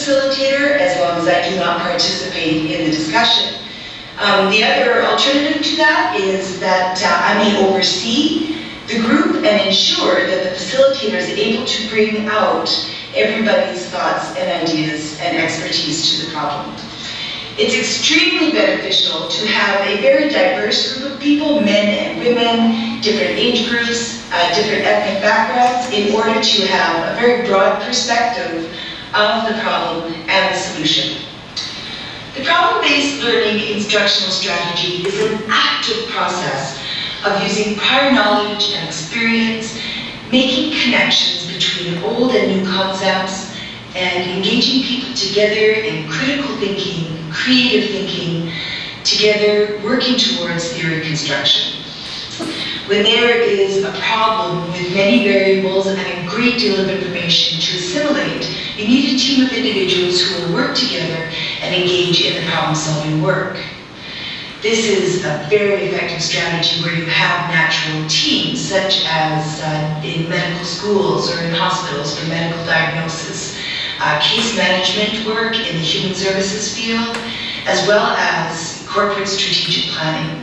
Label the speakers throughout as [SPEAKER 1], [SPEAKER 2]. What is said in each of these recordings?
[SPEAKER 1] facilitator, as long as I do not participate in the discussion. The other alternative to that is that I may oversee the group and ensure that the facilitator is able to bring out everybody's thoughts and ideas and expertise to the problem. It's extremely beneficial to have a very diverse group of people, men and women, different age groups, different ethnic backgrounds, in order to have a very broad perspective of the problem and the solution. The problem-based learning instructional strategy is an active process of using prior knowledge and experience, making connections between old and new concepts, and engaging people together in critical thinking, creative thinking, together working towards theory construction. When there is a problem with many variables and a great deal of information to assimilate, you need a team of individuals who will work together and engage in the problem-solving work. This is a very effective strategy where you have natural teams, such as in medical schools or in hospitals for medical diagnosis, case management work in the human services field, as well as corporate strategic planning.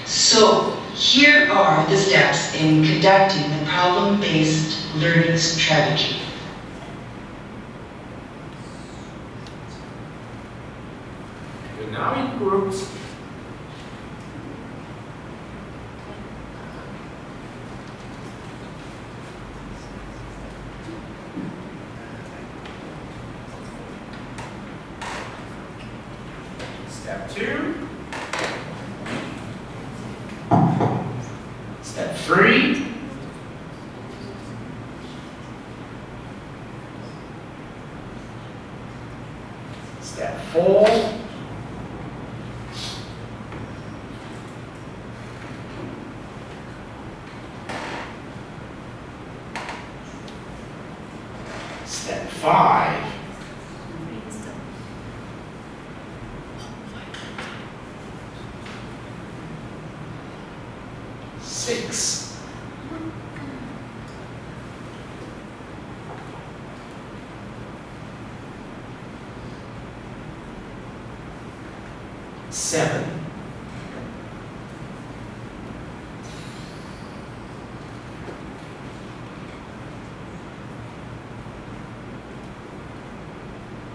[SPEAKER 1] So here are the steps in conducting the problem-based learning strategy.
[SPEAKER 2] You're now in groups. Step 2. Step 3. Step 4. Step 5. Six. 7.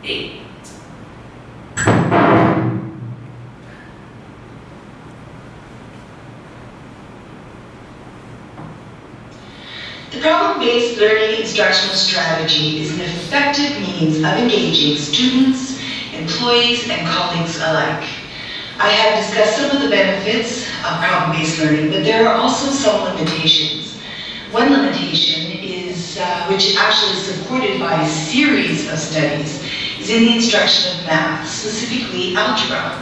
[SPEAKER 2] 8.
[SPEAKER 1] The problem-based learning instructional strategy is an effective means of engaging students, employees, and colleagues alike. I have discussed some of the benefits of problem-based learning, but there are also some limitations. One limitation is, which actually is supported by a series of studies, is in the instruction of math, specifically algebra.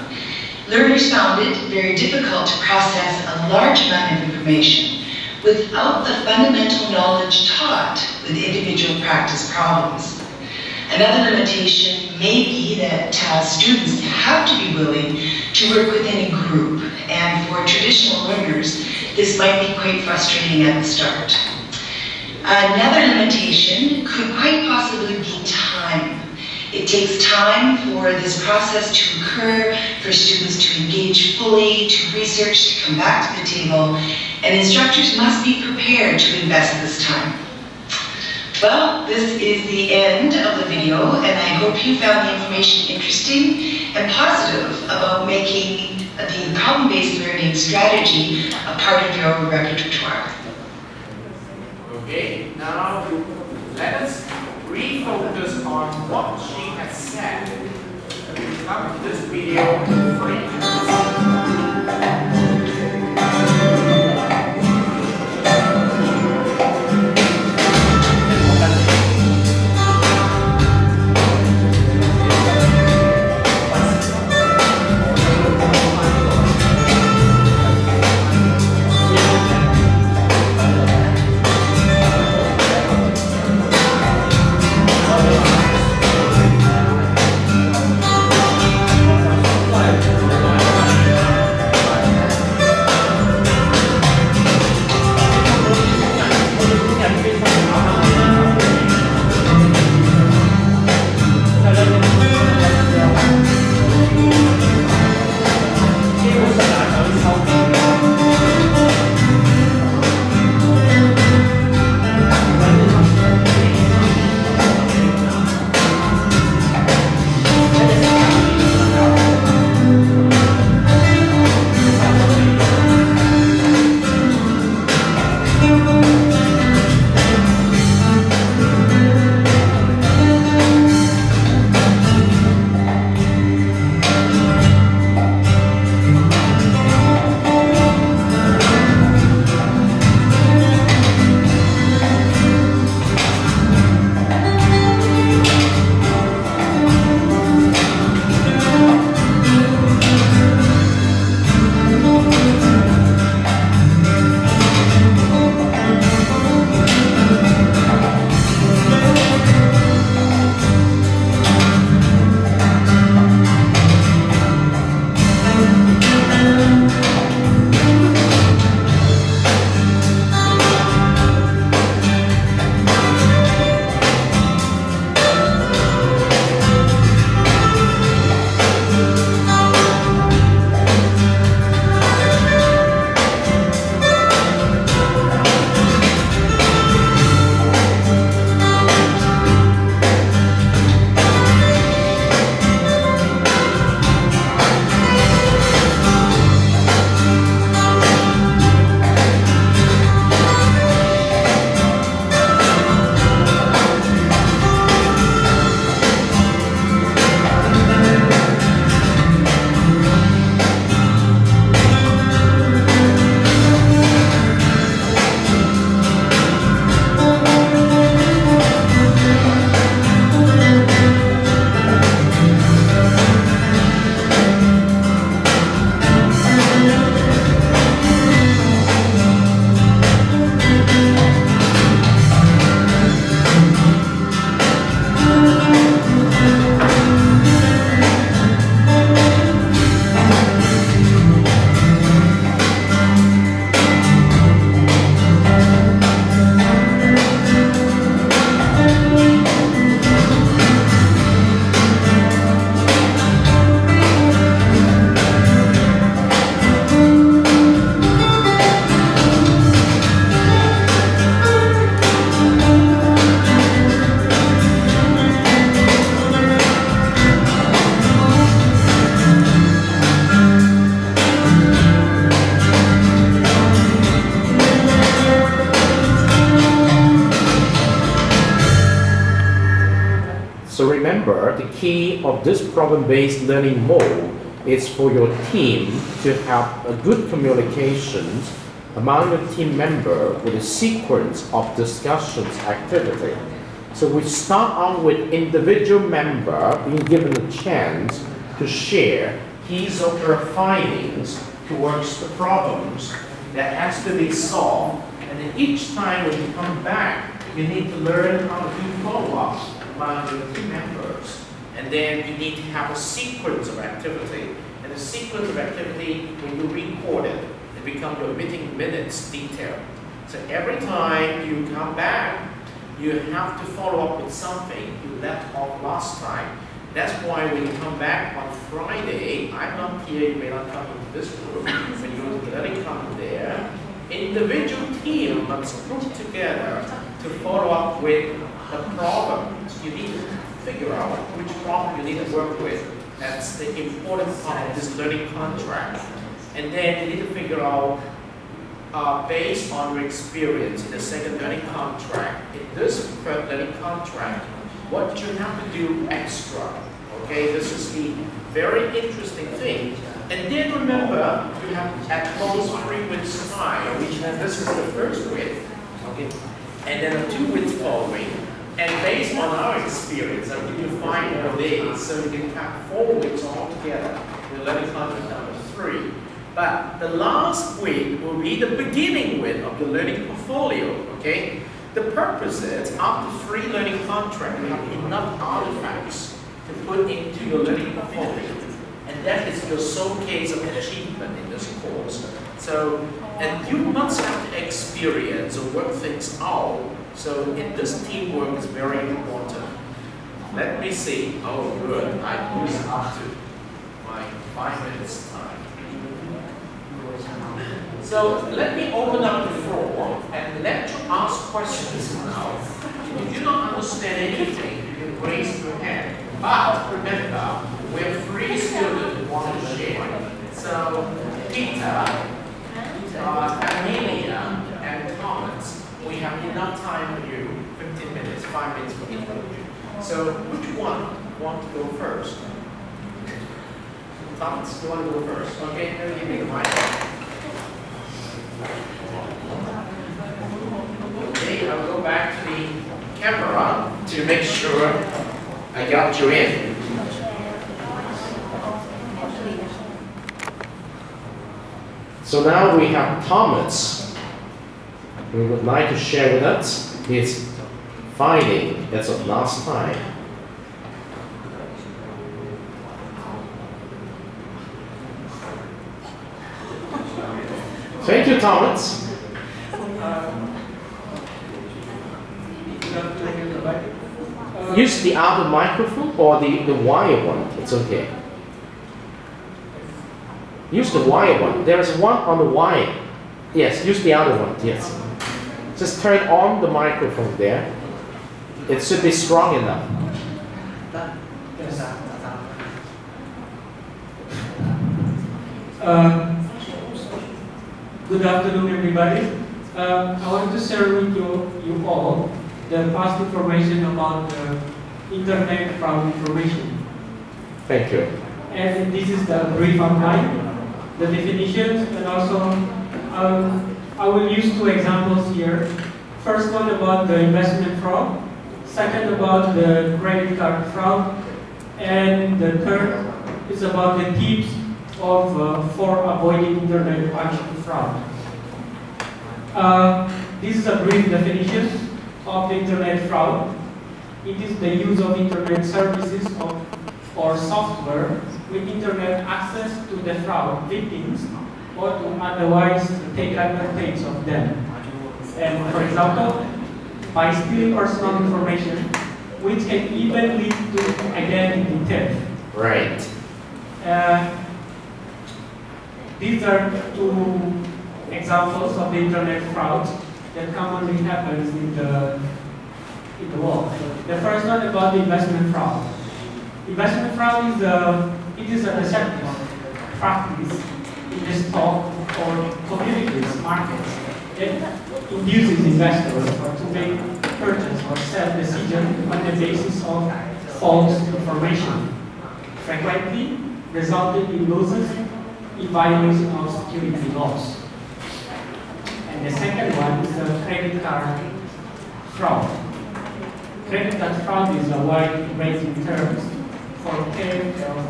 [SPEAKER 1] Learners found it very difficult to process a large amount of information without the fundamental knowledge taught with individual practice problems. Another limitation may be that students have to be willing to work within a group, and for traditional learners, this might be quite frustrating at the start. Another limitation could quite possibly be time. It takes time for this process to occur, for students to engage fully, to research, to come back to the table, and instructors must be prepared to invest this time. Well, this is the end of the video, and I hope you found the information interesting and positive about making the problem-based learning strategy a part of your repertoire.
[SPEAKER 2] Okay, now let us refocus on what she has said. We come to this video frame.
[SPEAKER 3] So remember, the key of this problem-based learning mode is for your team to have a good communications among the team member with a sequence of discussions activity. So we start out with individual member being given a chance to share his or her findings towards the problems that has to be solved. And then each time when you come back, you need to learn how to do follow-up among the team members. And then you need to have a sequence of activity. And the sequence of activity, when you record it, it becomes your meeting minutes detail. So every time you come back, you have to follow up with something you left off last time. That's why when you come back on Friday, I'm not here, you may not come into this room, when you go to the learning come there, individual team must put together to follow up with the problems. You need to figure out which problem you need to work with. That's the important part of this learning contract. And then you need to figure out, based on your experience in the second learning contract, in this third learning contract, what you have to do extra. Okay, this is the very interesting thing. And then remember, you have at most 3 weeks time, which this is the first week, okay, and then 2 weeks following. And based on our experience, I'll give you 5 more days, so you can count 4 weeks altogether. We're learning contract number 3. But the last week will be the beginning week of the learning portfolio, okay? The purpose is, after 3 learning contracts, you have enough artifacts to put into your learning portfolio. And that is your showcase of achievement in this course. So, and you must have to experience or work things out. So, in this teamwork is very important. Let me see. Oh, good. I use up to my 5 minutes time. So let me open up the floor and let you ask questions now. If you don't understand anything, you can raise your hand. But remember, we have 3 students who want to share. So Peter, Amelia, and Thomas, we have enough time for you. 15 minutes, 5 minutes for each of you. So which one want to go first? Thomas, you want to go first? Okay, let me give you the mic. Okay, I'll go back to the camera to make sure I got you in. So now we have Thomas, who would like to share with us his finding as of last time. Thank you, Thomas. Use the other microphone or the wire one. It's okay. Use the wire one. There is one on the wire. Yes, use the other one. Yes. Just turn on the microphone there. It should be strong enough.
[SPEAKER 4] Good afternoon, everybody. I want to share with you all the past information about the internet fraud information.
[SPEAKER 3] Thank you.
[SPEAKER 4] And this is the brief outline, the definitions, and also I will use 2 examples here. First one about the investment fraud, second about the credit card fraud, and the third is about the tips for avoiding internet action fraud. This is a brief definition of the internet fraud. It is the use of internet services or software with internet access to defraud victims or to otherwise take advantage of them. And for example, by stealing personal information, which can even lead to identity theft.
[SPEAKER 3] Right.
[SPEAKER 4] These are 2 examples of the internet fraud that commonly happens in the world. The first one about the investment fraud. Investment fraud is a deceptive practice in the stock or commodities markets that induces investors to make purchase or sell decisions on the basis of false information, frequently resulting in losses in violation of security laws. And the second one is the credit card fraud. Credit card fraud is a wide-ranging term for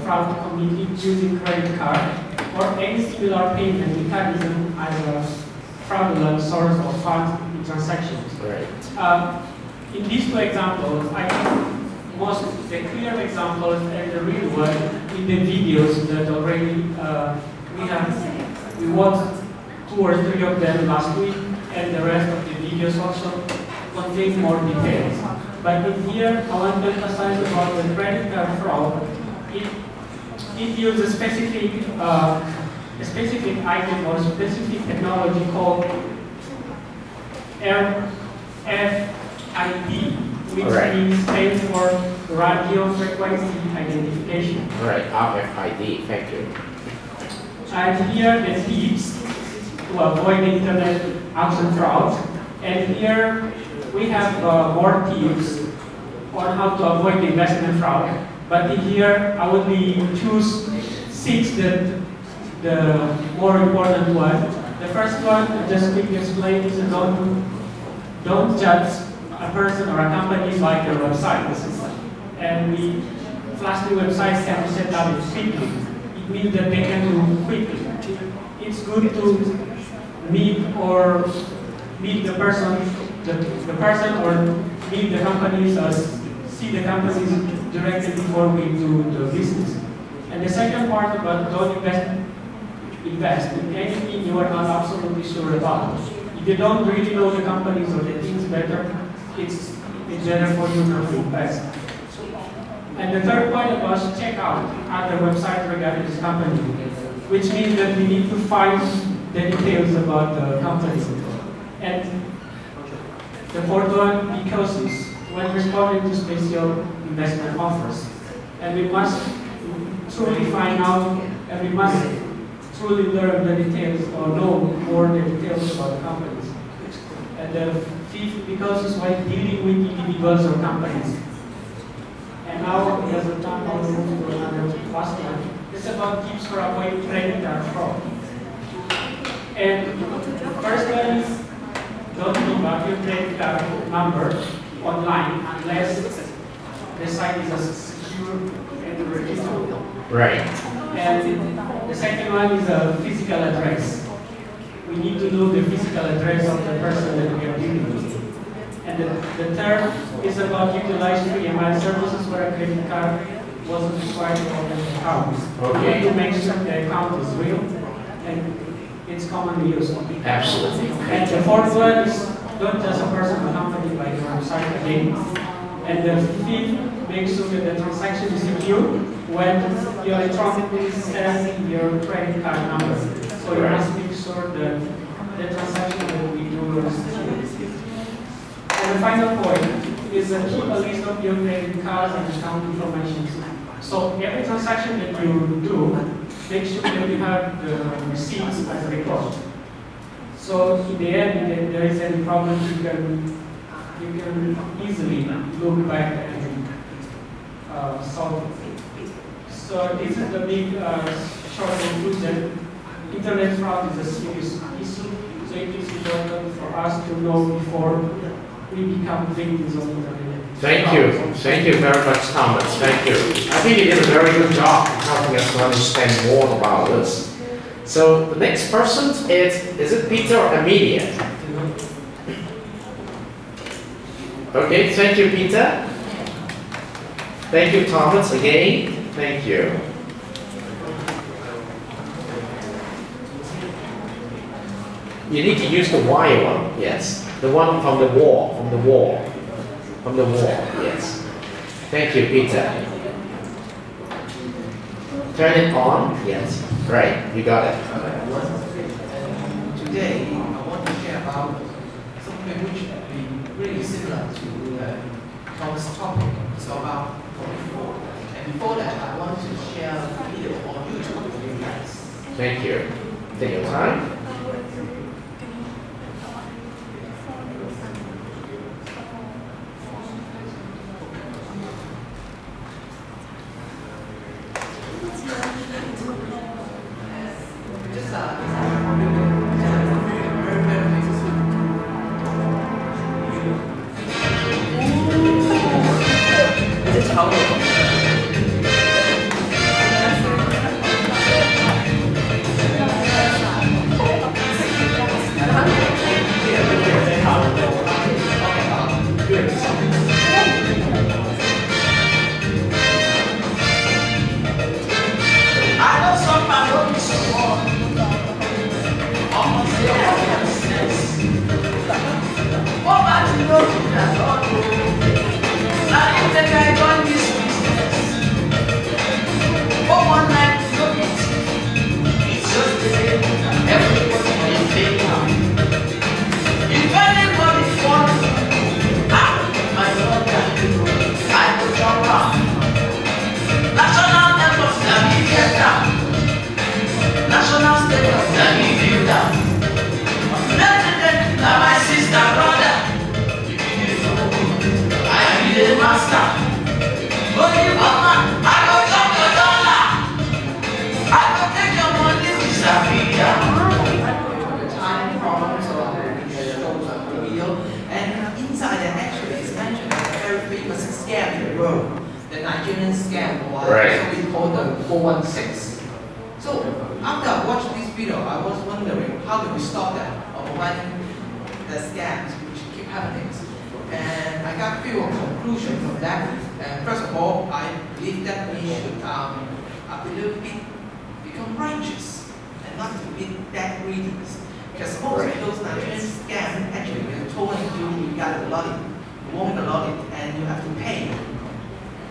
[SPEAKER 4] fraud committed using credit card or any similar payment mechanism as a fraudulent source of funds in transactions.
[SPEAKER 3] Right.
[SPEAKER 4] In these two examples, I think most the clear examples and the real one in the videos that already we watched 2 or 3 of them last week, and the rest of the videos also contain more details. But in here, I want to emphasize about the credit card fraud. It uses a specific item or specific technology called RFID, which means stands for radio frequency identification.
[SPEAKER 3] Right, RFID, thank you.
[SPEAKER 4] And here the tips to avoid the internet auction fraud. And here we have more tips on how to avoid the investment fraud. But in here I would choose 6 that the more important one. The first one, just quickly explain, is don't judge a person or a company by their website. And we flash the websites can be set up quickly. It means that they can do quickly. It's good to meet the person, or meet the companies, or see the companies directly before we do the business. And the second part about don't invest in anything you are not absolutely sure about. If you don't really know the companies or the things better, it's better for you not to invest. And the third point about check out other websites regarding this company, which means that we need to find the details about the company. And the fourth one, because it's when responding to special investment offers. And we must truly find out, and we must truly learn the details or know more the details about the companies. And the fifth, because it's when dealing with individuals or companies. And now, as a time, I'll move to another last one. It's about tips for avoiding credit card fraud. And first one is, don't give out your credit card number online unless the site is a secure and registered.
[SPEAKER 3] Right.
[SPEAKER 4] And the second one is a physical address. We need to know the physical address of the person that we are dealing with. And the third is about utilizing EMI services where a credit card wasn't required to open an account.
[SPEAKER 3] Okay.
[SPEAKER 4] We need to make sure the account is real and it's commonly used.
[SPEAKER 3] Absolutely.
[SPEAKER 4] And the fourth one is don't judge a person or company by your website again. And the fifth, make sure that the transaction is secure when you electronically send your credit card number. So you must make sure that the transaction that we do is secure. And the final point is keep a list of your credit cards and account information. So every transaction that you do, make sure that you have the receipts as a record. So in the end, if there is any problem, you can easily look back and solve it. So this is the big short conclusion. Internet fraud is a serious issue, so it is important for us to know before we become victims of internet.
[SPEAKER 3] Thank you very much, Thomas. Thank you. I think you did a very good job in helping us to understand more about this. So the next person is it Peter or Amelia? Okay, thank you, Peter. Thank you, Thomas, again. Thank you. You need to use the wire one, yes. The one from the wall, yes. Thank you, Peter. Turn it on, yes. Right, you got it.
[SPEAKER 5] Today, I want to share about something which is really similar to Tom's topic. It's about fraud. And before that, I want to share a video on YouTube with you guys.
[SPEAKER 3] Thank you. Take your time.
[SPEAKER 5] 口度。The Nigerian Scam, or so we call the 416. So after I watched this video, I was wondering how do we stop that, or when the scams which keep happening. And I got a few conclusions from that. First of all, I believe that we should a little bit become righteous and not to be that greedy. Because most of those Nigerian scams actually they're told you got the lottery, you won the lottery, and you have to pay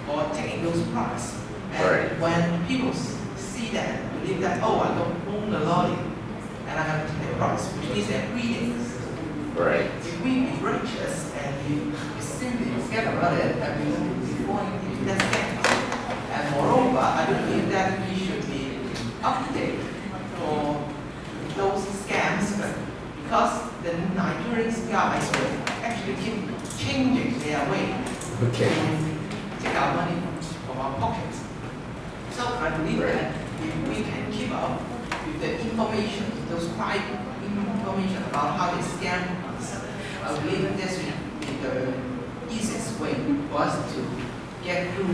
[SPEAKER 5] or taking those prize. And when people see that, believe that, oh, I don't own the lottery and I have to take the prize, which means they're greedy. If we be righteous and we simply forget about it and we won't be falling into that scam. And moreover, I believe that we should be updated for those scams because the Nigerian guys actually keep changing their way. Take our money from our pockets. So I believe that if we can keep up with the information, those private information about how they scam us, I believe this will be the easiest way for us to get through,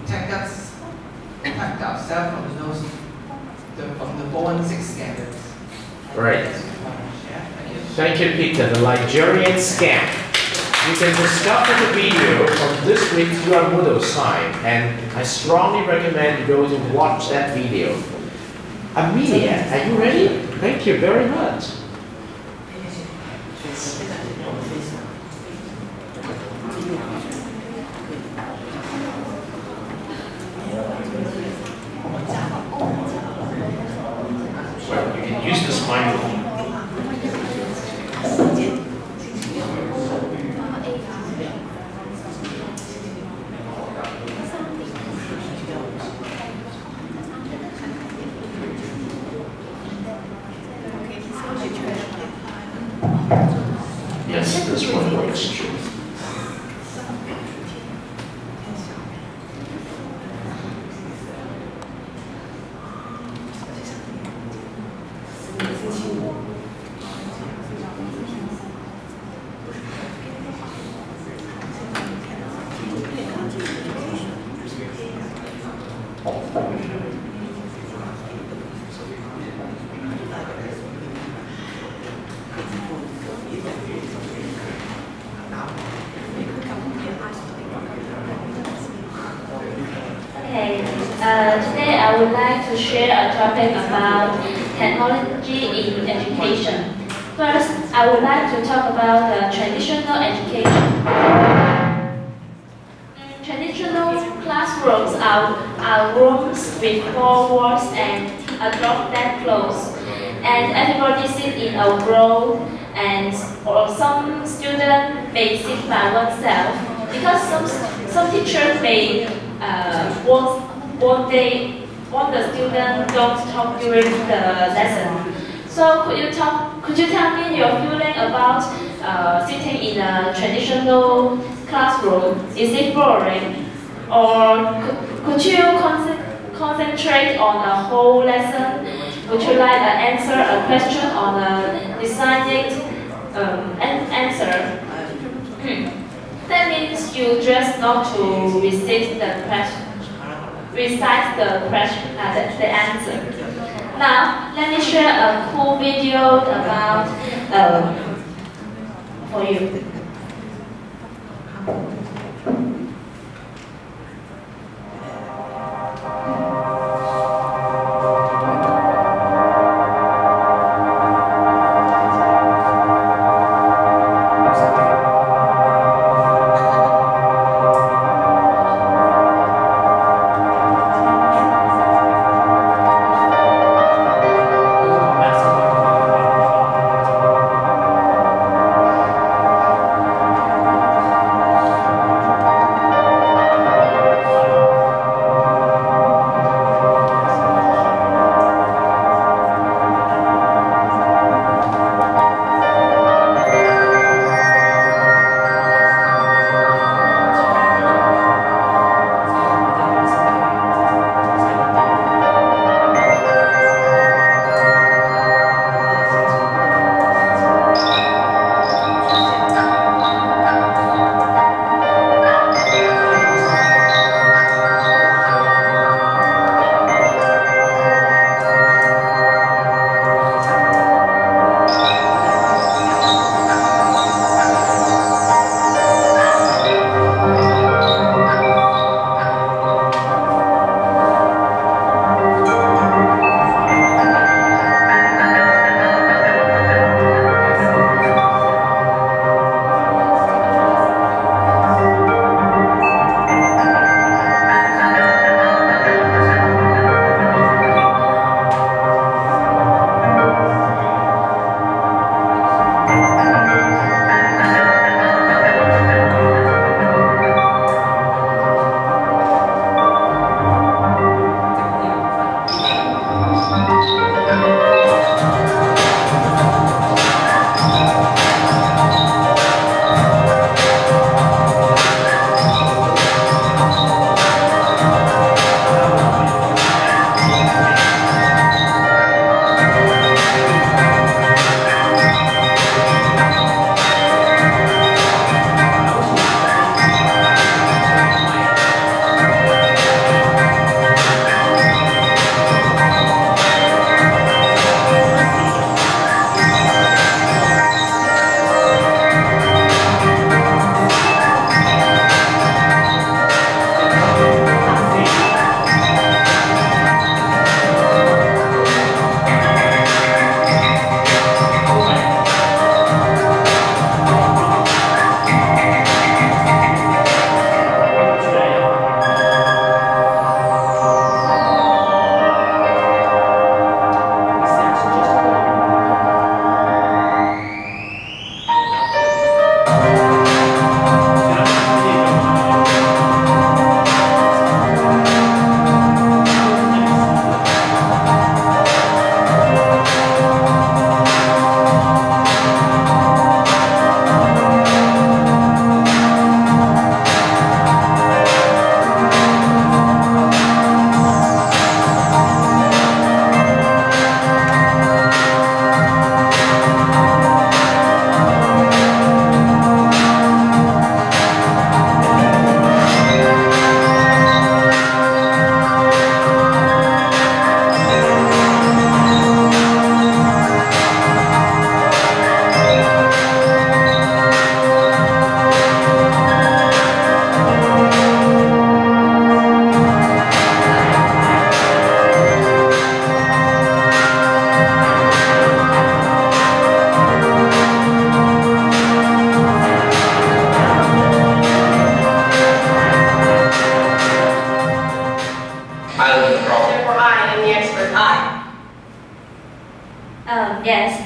[SPEAKER 5] protect ourselves from those, from the 416 scandals.
[SPEAKER 3] Right. Thank you, Peter. The Nigerian Scam. You can discover the video from this week's QR sign, and I strongly recommend you go to watch that video. Amelia, are you ready? Thank you very much. Well, you can use this microphone. Yes, this one works too.
[SPEAKER 6] Today I would like to share a topic about technology in education. First, I would like to talk about traditional education. Traditional classrooms are rooms with four walls and a door that close, and everybody sits in a row, and or some students may sit by oneself because some teachers may want the student don't talk during the lesson. So could you tell me your feeling about sitting in a traditional classroom? Is it boring, or could you concentrate on a whole lesson? Would you like to answer a question on a designated answer? That means you just not to recite the answer. Now, let me share a cool video about for you. Yes.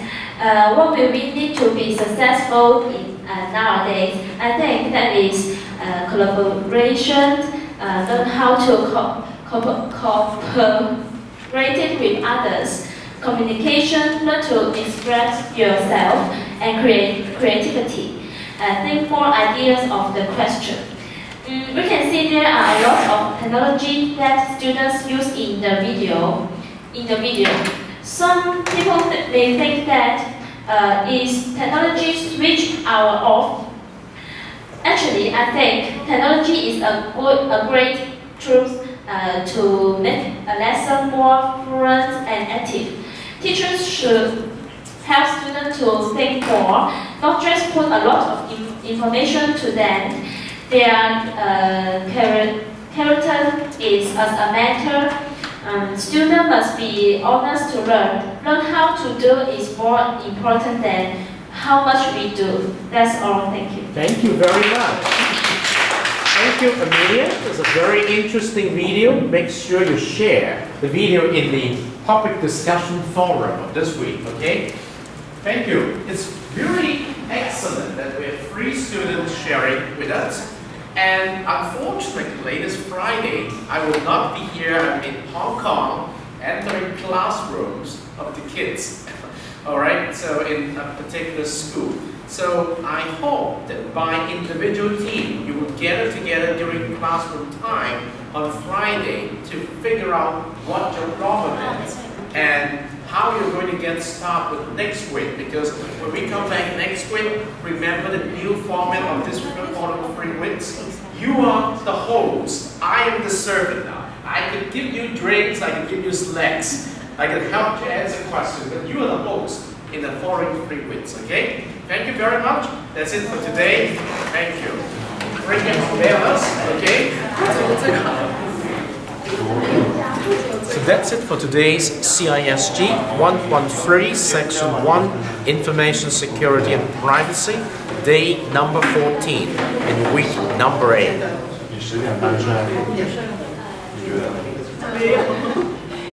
[SPEAKER 6] What will we need to be successful in nowadays? I think that is collaboration, learn how to cooperate with others, communication, learn to express yourself, and creativity. Think more ideas of the question. We can see there are a lot of technology that students use in the video. Some people may think that is technology switch our off. Actually, I think technology is a great tool to make a lesson more fluent and active. Teachers should help students to think more, not just put a lot of information to them. Their character is as a mentor. Students must be honest to learn. Learn how to do is more important than how much we do. That's all. Thank you.
[SPEAKER 3] Thank you very much. Thank you, Amelia. It's a very interesting video. Make sure you share the video in the public discussion forum of this week, okay? Thank you. It's really excellent that we have 3 students sharing with us. And unfortunately, this Friday, I will not be here. I'm in Hong Kong, entering classrooms of the kids. All right, so in a particular school. So I hope that by individual team, you will gather together during classroom time on Friday to figure out what your problem is and how you're going to get started with next week. Because when we come back next week, remember the new format of this following 3 weeks. You are the host. I am the servant now. I can give you drinks, I can give you snacks, I can help you answer questions, but you are the host in the following 3 weeks, okay? Thank you very much. That's it for today. Thank you. Bring it to us, okay? So that's it for today's CISG 113 Section 1 Information Security and Privacy, day number 14 in week number 8.